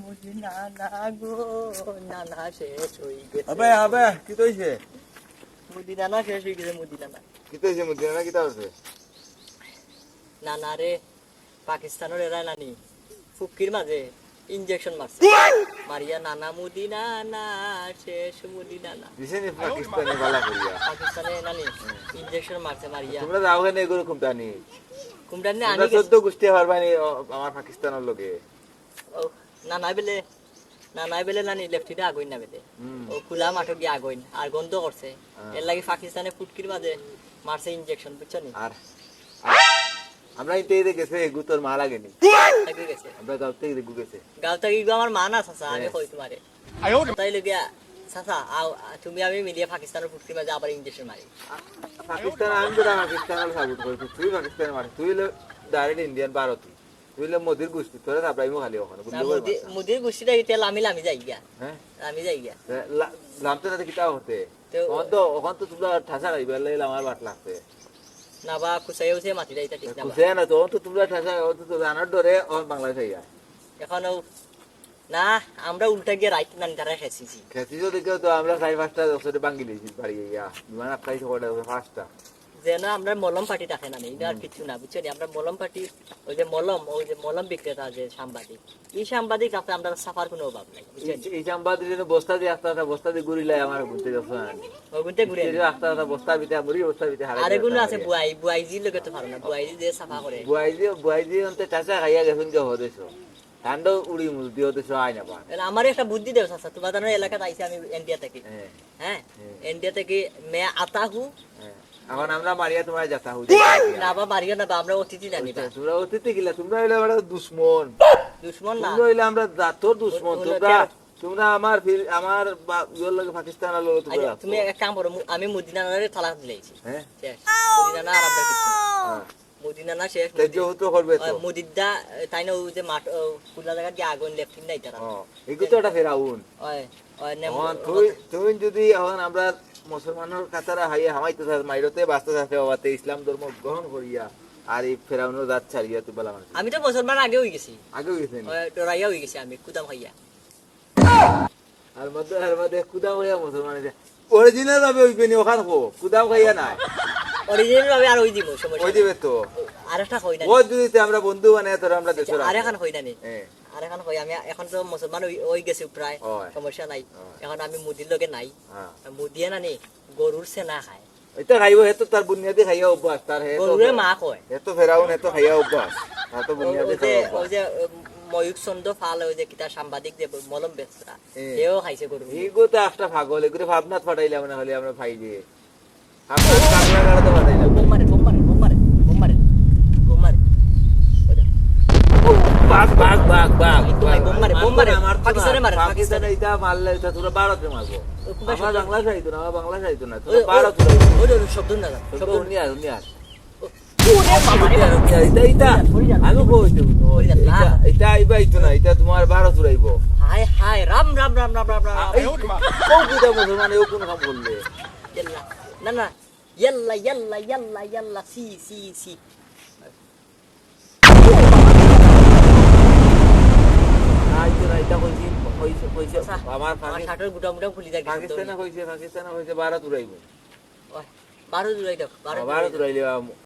মুদি নানা গো নানা শেষ হয়ে গেছে আবে আবে কি কইছে মুদি নানা শেষ হয়ে গেছে মুদি নানা কি কইছে মুদিনা কি তাছে নানা রে পাকিস্তানের এরা নানি ফুকির মাঝে ইনজেকশন মারছে মারিয়া নানা মুদি নানা শেষ মুদি নানা দিছেনি পাকিস্তানে বালা করিয়া পাকিস্তানে নানি ইনজেকশন মারছে মারিয়া তোমরা যাও কেন এগুলো কোম্পানি কুমড়া নে আমি আমি 14 গুষ্টি পারবানি আমার পাকিস্তানের লগে ও না বেলে নানি লেফটিতে আগুন না বেলে ও খোলা মাঠে গিয়ে আগুন আর গন্ধ করছে এর লাগি পাকিস্তানে ফুটকির মাঝে মারছে ইনজেকশন বুঝছো নি আর আমরা ইতে গেছে গুতর মা লাগেনি লাগি গেছে আমরা গাঁও থেকে দেখু গেছে গাঁও থেকে গিয়ে আমার মা না চাচা আমি কই তোমারে তাই লগিয়া চাচা তুমি আমি মিলিয়ে পাকিস্তানের ফুটকির মাঝে আবার ইনজেকশন মারি পাকিস্তান আমি তো পাকিস্তানের সাপোর্ট করি তুই পাকিস্তানে মারি তুই ডাইরেক্ট ইন্ডিয়ান ভারতী তুই মোদির গুষ্টি তোরা সাপ্রাইমো খালি ওখানে মুদির গুষ্টিটা ইতে লামি যাই গিয়া হ্যাঁ আমি যাই গিয়া লামতে না কিটা হতে ওখান তো তোমরা ঠাসা খাইবে লাইলে আমার বাট লাগছে না বা কুসাই উঠে মাটিটা এটা ঠিক না কুসে না তো তো তোমরা ঠাসা তো জানার ডরে বাংলাদেশ আইয়া এখন না আমরা উল্টা গিয়ে রাইট নানি তারা খেয়েছি খেতিও দেখেও তো আমরা 4-5টা বছরে বাঙ্গি দিয়েছি বাড়ি গিয়া বিমান আটকাই সকালে 5টা যেন আমরা মলম পার্টি রাখে না এটা আর কিছু না বুঝছো আমরা মলম পার্টি ওই যে মলম বিক্রেতা যে সাংবাদিক এই সাংবাদিক আপনি আমরা সাফার কোনো অভাব নাই এই সাংবাদিক বস্তা দিয়ে একটা বস্তা দিয়ে ঘুরিলাই আমার ঘুরতে যাচ্ছে ওগুনতে ঘুরে একটা বস্তা ভিতরে মুড়ি বস্তা ভিতরে হারাই আরে গুলো আছে বুয়াইজি লোকে তো পারো না বুয়াইজি দিয়ে সাফা করে বুয়াইজি অন্তে চাচা খাইয়া গেছেন যে হদেছো ঠান্ডা উড়ি মুল দিয়ে হদেছো আয় না পার আমার একটা বুদ্ধি দেও চাচা তোমার জানো এলাকাতে আইছি আমি ইন্ডিয়া থেকে হ্যাঁ ইন্ডিয়া থেকে মে আতা হু এখন আমরা মারিয়া তোমার যাতা হই না বা মারিয়া না আমরা অতিথি জানি না তোমরা অতিথি গিলা তোমরা হইলে বড় দুশমন না তোমরা হইলে আমরা জাতর দুশমন তোমরা আমার ইওর লাগে পাকিস্তান আর লোক তোমরা তুমি এক কাম করো আমি মদিনারে তালাক দিলেছি হ্যাঁ মদিনা আর আমরা কিছু মদিনা না শেষ তেজ হতো করবে তো মদিদা তাই না ওই যে মাঠ খোলা জায়গা দিয়ে আগুন লেফটিন নাই তারা এগুলো তো একটা ফেরাউন ওই ওই তুই যদি এখন আমরা মুসলমানের কাতারা হাইয়া হামাইতে থাক মাইরতে বাঁচতে থাকে বাবাতে ইসলাম ধর্ম গ্রহণ করিয়া আর এই ফেরাউনের জাত ছাড়িয়া তুই বলা মানুষ আমি তো মুসলমান আগে হয়ে গেছি ডরাইয়া হয়ে গেছি আমি কুদাম হইয়া আর মধ্যে কুদাম হইয়া মুসলমান অরিজিনাল ভাবে হইবে নি ওখান হো কুদাম খাইয়া নাই অরিজিনাল ভাবে আর ওই দিব সমস্যা ওই দিবে তো আরেকটা হই না ও যদি আমরা বন্ধু বানায় তোরা আমরা দেশের আরেকখান হই না নি আরেকখান হই আমি এখন তো মুসলমান হই গেছি প্রায় সমস্যা নাই এখন আমি মুদির লগে নাই মুদিয়ে না নি গরুর সেনা খায় এটা খাইব হেতো তার বুনিয়াদি খাইয়া অভ্যাস তার হে গরুরে মা কয় হেতো ফেরাউন হেতো খাইয়া অভ্যাস তা তো বুনিয়াদি ওই যে ময়ূক চন্দ্র ফাল ওই যে কিতা সাংবাদিক যে মলম বেচরা এও খাইছে গরু এগো তো একটা পাগল এগুলো ভাবনাত ফাটাইলাম না হলে আমরা খাই দিয়ে আমরা কাগলা গাড়া তো ফাটাইলাম বোম মারে বোম মারে পাকিস্তানে এটা মারলে এটা তোরা ভারতে মারবো আমরা বাংলাদেশ আইতো না বাংলাদেশ আইতো না তোরা ভারত ওই শব্দ না শব্দ নিয়ার আমি কইতে এটা আইবা আইতো না এটা তোমার ভারত উড়াইব হাই রাম মুসলমান এও কোন কাম করলে না ইয়াল্লা সি আমার শার্টের গুটা খুলি যায় পাকিস্তানে হইছে ভারত উড়াইব ভারত উড়াই দাও ভারত উড়াইলে